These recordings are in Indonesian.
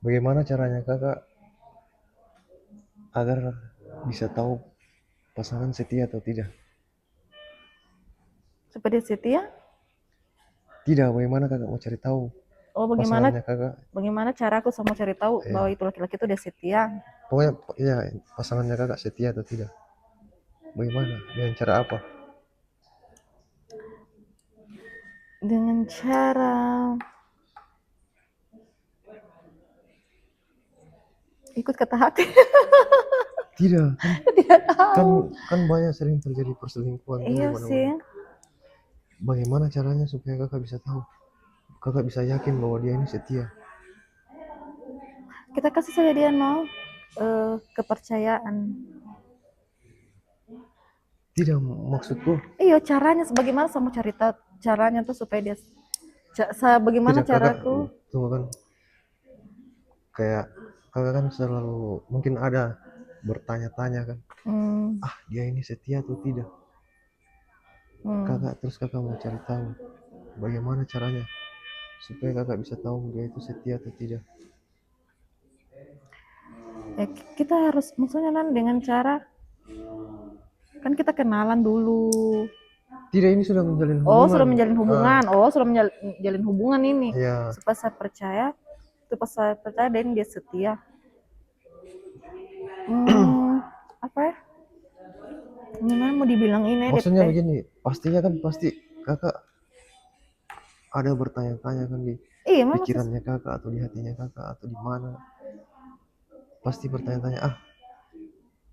Bagaimana caranya kakak agar bisa tahu pasangan setia atau tidak? Supaya dia setia. Tidak, bagaimana kakak mau cari tahu Oh, bagaimana pasangannya kakak? bagaimana cara aku sama cari tahu bahwa Ya, itu laki-laki itu dia setia? pokoknya ya pasangannya kakak setia atau tidak? Bagaimana? Dengan cara apa? Dengan cara ikut kata hati. Tidak, kan Tidak kan tahu. kan banyak sering terjadi perselingkuhan kan di Iya sih. mana-mana. Bagaimana caranya supaya kakak bisa tahu? Kakak bisa yakin bahwa dia ini setia. Kita kasih saja dia kepercayaan. Tidak, maksudku Iya, caranya bagaimana sama cari tahu caranya tuh supaya dia bagaimana tidak kakak caraku. tunggu kan kayak kakak kan selalu mungkin ada bertanya-tanya kan, Hmm, ah dia ini setia atau tidak? hmm. Kakak terus kakak mau cari tahu bagaimana caranya supaya kakak bisa tahu dia itu setia atau tidak. Ya, kita harus maksudnya kan dengan cara kan kita kenalan dulu. Tidak, ini sudah menjalin Oh, hubungan. sudah menjalin Ah, hubungan. Oh, sudah menjalin hubungan ini. ya, Supaya saya percaya, supaya saya percaya dan dia setia. Hmm, apa ya? Gimana mau dibilang ini maksudnya begini, pastinya kan pasti kakak ada bertanya-tanya kan di iya memang pikirannya kakak atau di hatinya kakak atau di mana, pasti bertanya-tanya, ah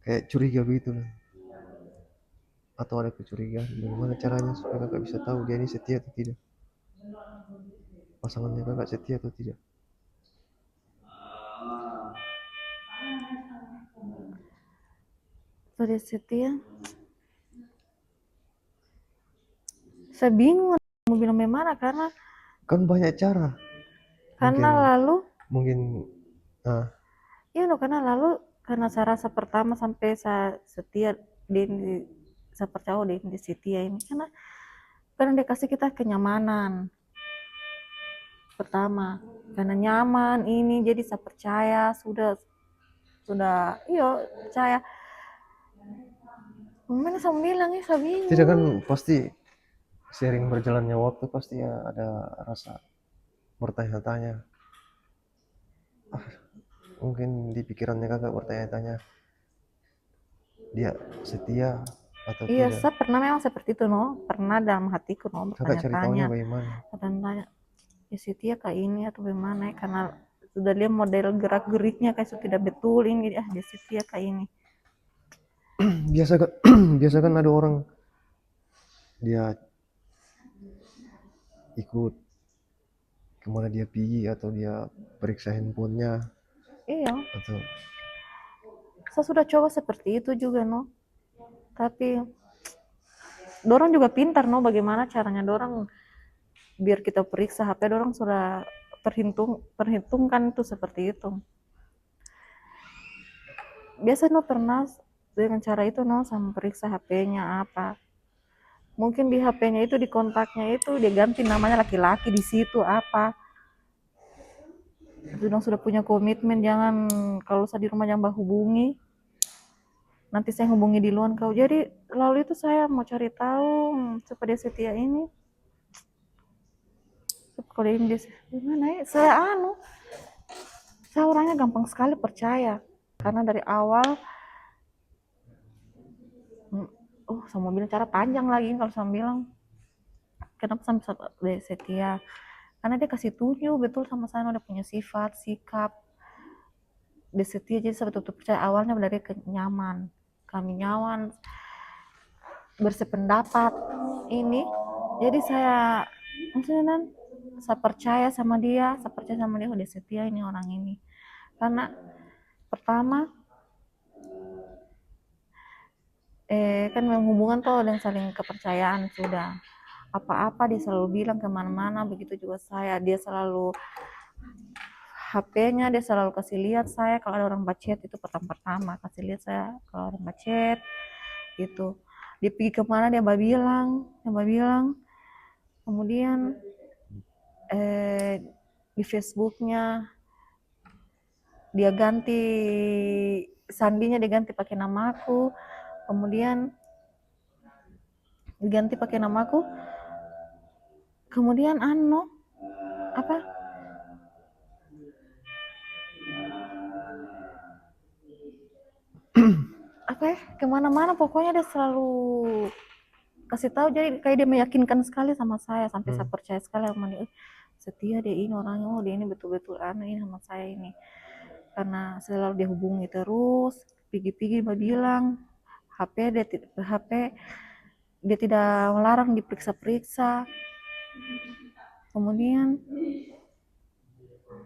kayak curiga begitu kan, atau ada kecurigaan. Bagaimana caranya supaya kakak bisa tahu dia ini setia atau tidak, pasangannya kakak setia atau tidak? sudah setia. Saya bingung mau bilang bagaimana Kan banyak cara, karena mungkin lalu mungkin ah iya no, karena lalu karena saya rasa pertama sampai saya setia dan saya percaya deh di setia ini karena dia kasih kita kenyamanan pertama karena nyaman ini jadi saya percaya sudah iya percaya. Mana saya bilang ya saya tidak kan bingung. pasti sering berjalannya waktu pasti ya ada rasa bertanya-tanya, mungkin di pikirannya kakak bertanya-tanya dia setia atau Iya tidak. saya pernah memang seperti itu no, pernah dalam hatiku no Kakak cari bertanya-tanya, tahunya bagaimana? bertanya ya setia kayak ini atau bagaimana ya karena sudah lihat model gerak geriknya kayak sudah tidak betul ini dia setia kayak ini. Biasa kan biasa kan ada orang dia ikut kemana dia pergi atau dia periksa handphonenya Iya atau saya sudah coba seperti itu juga no, tapi dorang juga pintar no bagaimana caranya dorang biar kita periksa HP dorang sudah perhitungkan itu seperti itu. Biasa no pernah dengan cara itu no sama periksa HP-nya apa. Mungkin di HP-nya itu di kontaknya itu dia ganti namanya laki-laki di situ apa. Sudah punya komitmen jangan kalau saya di rumah jangan hubungi. Nanti saya hubungi di luar kau. Jadi lalu itu saya mau cari tahu supaya dia setia ini. Kalau ini dia gimana ya? Saya orangnya gampang sekali percaya. Karena dari awal saya mau bilang cara panjang lagi kalau saya bilang kenapa sampai setia karena dia kasih tunjuk betul sama saya udah punya sifat sikap dia setia jadi saya betul-betul percaya awalnya dari kenyaman kami nyaman bersependapat ini jadi maksudnya saya percaya sama dia udah setia ini orang ini karena pertama kan hubungan tuh dan saling kepercayaan sudah apa-apa dia selalu bilang kemana-mana begitu juga dia selalu HP-nya dia selalu kasih lihat saya kalau ada orang bacet itu pertama-pertama kasih lihat saya kalau orang bacet gitu dia pergi kemana dia bilang kemudian di Facebooknya dia ganti sandinya, dia ganti pakai namaku, kemudian diganti pakai namaku, kemudian apa apa ya, kemana-mana pokoknya dia selalu kasih tahu, jadi kayak dia meyakinkan sekali sama saya sampai saya percaya sekali sama dia. Setia dia ini orangnya, oh dia ini betul-betul ini sama saya ini, karena selalu dia hubungi terus, pigi-pigi bilang HP dia tidak melarang diperiksa-periksa. Kemudian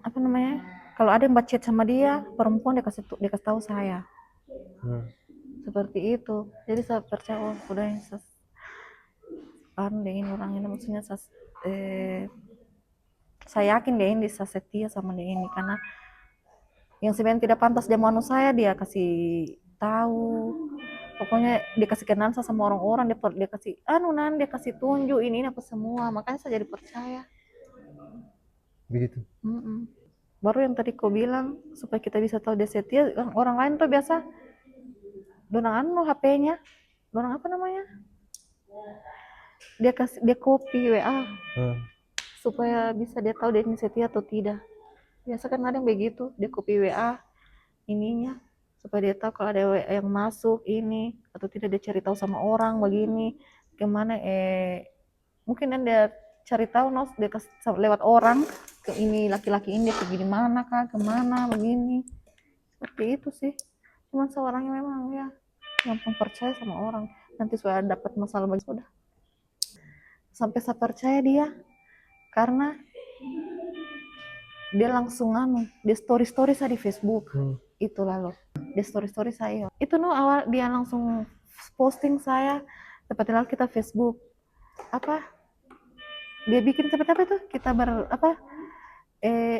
apa namanya, kalau ada yang chat sama dia perempuan, dia kasih tahu saya. Seperti itu, jadi saya percaya, oh udah yang dia ini orang ini, maksudnya saya yakin dia ini setia sama dia ini, karena yang sebenarnya tidak pantas dia mau saya dia kasih tahu, pokoknya dia kasih kenalan sama orang-orang, dia kasih dia kasih tunjuk ini apa semua, makanya saya jadi percaya begitu. Baru yang tadi kau bilang supaya kita bisa tahu dia setia, orang lain tuh biasa donang HP-nya, donang apa namanya, dia copy WA supaya bisa dia tahu dia ini setia atau tidak. Biasa kan ada yang begitu, dia copy WA ininya supaya dia tahu kalau ada WA yang masuk ini atau tidak, dia cari tahu sama orang begini gimana, mungkin dia cari tahu dia lewat orang ke ini laki-laki ini, dia pergi di mana kah, kemana begini, seperti itu sih. Cuman seorangnya memang ya gampang percaya sama orang, nanti sudah dapat masalah bagi sudah. Sampai saya percaya dia karena dia langsung dia story saya di Facebook. Itu lalu dia story saya itu awal dia langsung posting saya, seperti lalu kita Facebook apa, dia bikin seperti apa itu, kita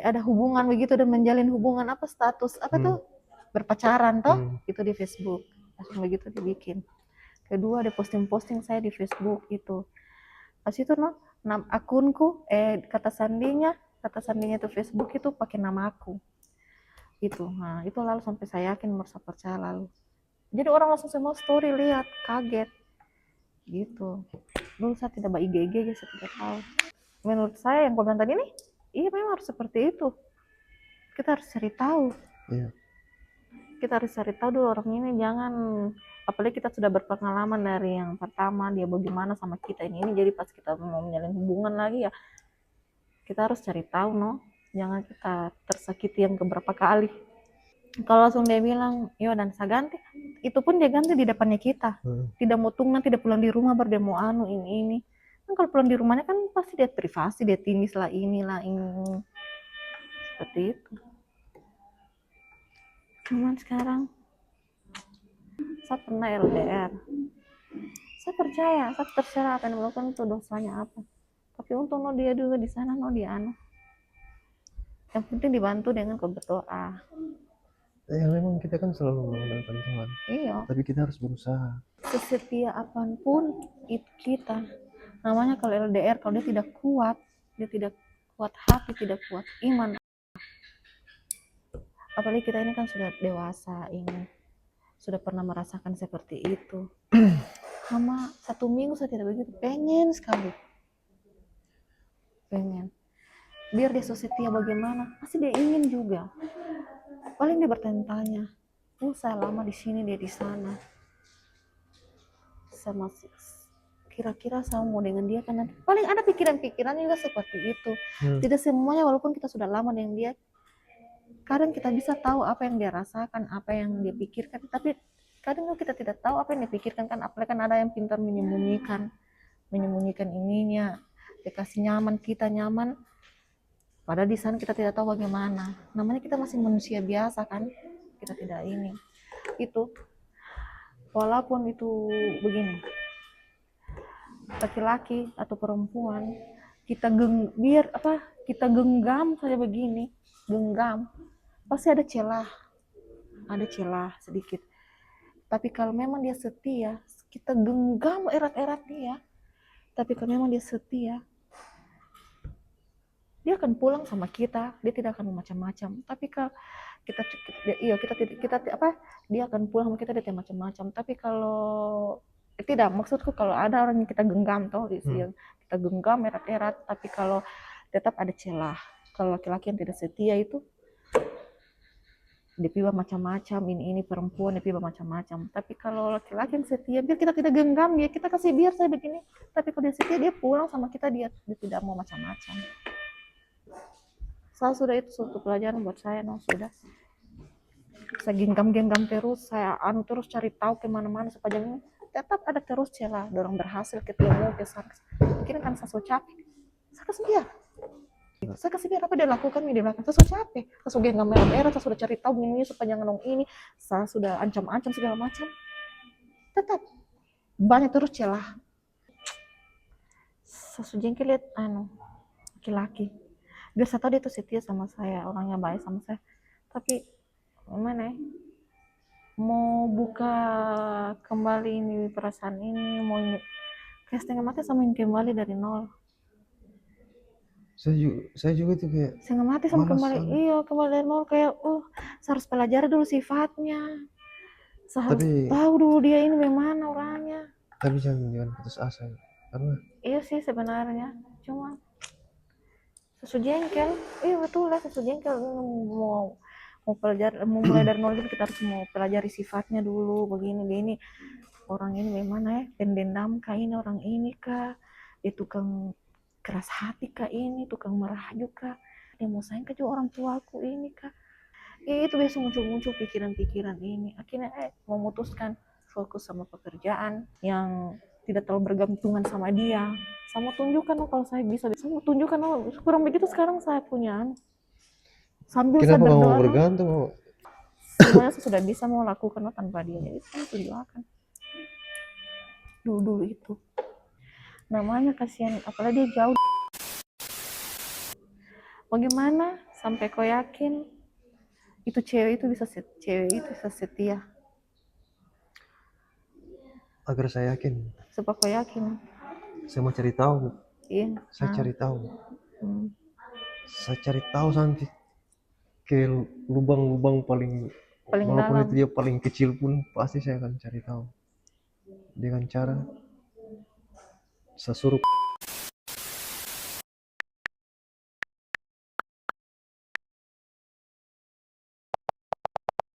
ada hubungan begitu dan menjalin hubungan apa status apa tuh berpacaran toh, itu di Facebook langsung begitu dibikin. Kedua dia posting saya di Facebook itu, pas itu akunku kata sandinya itu Facebook itu pakai nama aku itu. Nah itu lalu sampai saya yakin, merasa percaya lalu, jadi orang langsung semua story lihat, kaget gitu. Dulu saya tidak IG, saya tidak tahu. Menurut saya yang komen tadi nih, iya memang harus seperti itu, kita harus cari tahu. Kita harus cari tahu dulu orang ini, jangan, apalagi kita sudah berpengalaman dari yang pertama dia bagaimana sama kita ini, jadi pas kita mau menjalin hubungan lagi ya kita harus cari tahu jangan kita tersakiti yang keberapa kali. Kalau langsung dia bilang yo dan saya ganti, itu pun dia ganti di depannya kita, tidak mau tunggu nanti dia pulang di rumah baru dia mau ini kan. Kalau pulang di rumahnya kan pasti dia privasi, dia timis lah inilah ini, seperti itu. Cuman sekarang saya pernah LDR, saya percaya, saya terserah apa yang melakukan itu dosanya apa, tapi untung dia juga di sana dia yang penting dibantu dengan berdoa. Ya memang kita kan selalu mengandalkan Tuhan. Iya. Tapi kita harus berusaha. Sesetia apapun itu kita, namanya kalau LDR, kalau dia tidak kuat hati, tidak kuat iman, apalagi kita ini kan sudah dewasa, ini sudah pernah merasakan seperti itu. Sama 1 minggu saya tidak begitu, pengen sekali, biar dia setia bagaimana, pasti dia ingin juga. Paling dia bertanya-tanya, saya lama di sini, dia di sana, sama kira-kira saya mau dengan dia kan nanti. Paling ada pikiran-pikiran juga seperti itu. Tidak semuanya, walaupun kita sudah lama dengan dia, kadang kita bisa tahu apa yang dia rasakan, apa yang dia pikirkan, tapi kadang kita tidak tahu apa yang dia pikirkan kan. Apalagi kan ada yang pintar menyembunyikan ininya, dia kasih kita nyaman, padahal di sana kita tidak tahu bagaimana. Namanya kita masih manusia biasa kan, kita tidak ini itu. Walaupun itu begini, laki-laki atau perempuan, kita kita genggam saja begini, pasti ada celah sedikit. Tapi kalau memang dia setia, kita genggam erat-erat dia. Tapi kalau memang dia setia, dia akan pulang sama kita, dia tidak akan macam-macam. Tapi kalau kita iya kita apa, dia akan pulang sama kita, dia tidak macam-macam. Tapi kalau tidak, maksudku kalau ada orang yang kita genggam toh, yang kita genggam erat-erat, tapi kalau tetap ada celah. Kalau laki-laki yang tidak setia itu dia piba macam-macam, ini perempuan dia piba macam-macam. Tapi kalau laki-laki yang setia, biar kita tidak genggam dia, kita kasih biar saya begini. Tapi kalau dia setia, dia pulang sama kita, dia tidak mau macam-macam. Saya sudah, itu suatu pelajaran buat saya, no, sudah. Saya genggam-genggam terus, saya terus cari tahu kemana-mana sepanjang ini. Tetap ada terus celah, dorong berhasil ketemu ke sana. Mungkin kan saya so capek, saya kasih biar. Saya kasih biar apa dia lakukan di belakang. Saya sudah capek, saya sudah genggam merah-merah, saya sudah cari tahu ini sepanjang nong ini, saya sudah ancam-ancam segala macam. Tetap banyak terus celah. Saya sudah jengkel lihat laki-laki. Biar saya tahu dia tuh setia sama saya, orangnya baik sama saya. Tapi gimana ya? Mau buka kembali ini perasaan ini, mau kayak setengah mati sama yang kembali dari nol. Saya juga tuh kayak Setengah mati sama kembali, iya kembali dari nol, kayak saya harus pelajari dulu sifatnya. Saya harus tahu dulu dia ini bagaimana orangnya. Tapi jangan putus asa, karena iya sih sebenarnya, cuma susu jengkel, iya betul lah, susu jengkel. Mau pelajari, mau mulai dari nol, kita harus mau pelajari sifatnya dulu, begini orang ini bagaimana ya, pendendam kah ini, orang ini kah, dia tukang keras hati kah ini, tukang merajuk kah, dia mau sayang ke juga orang tuaku ini kah. Itu biasa muncul pikiran-pikiran ini. Akhirnya memutuskan fokus sama pekerjaan yang tidak terlalu bergantungan sama dia. Saya mau tunjukkan kalau saya bisa. Saya mau tunjukkan kurang begitu sekarang saya punya. Sambil kenapa saya kamu berdoa, bergantung? semuanya saya sudah bisa mau lakukan tanpa dia. Jadi saya tunjukkan. Dulu itu. Namanya kasihan, apalagi dia jauh. Bagaimana sampai kau yakin itu cewek itu bisa setia? Agar saya yakin. Supaya kau yakin. Saya mau cari tahu. Iya. Saya cari tahu. Saya cari tahu sampai ke lubang-lubang paling walaupun dalam. itu dia paling kecil pun pasti saya akan cari tahu dengan cara saya suruh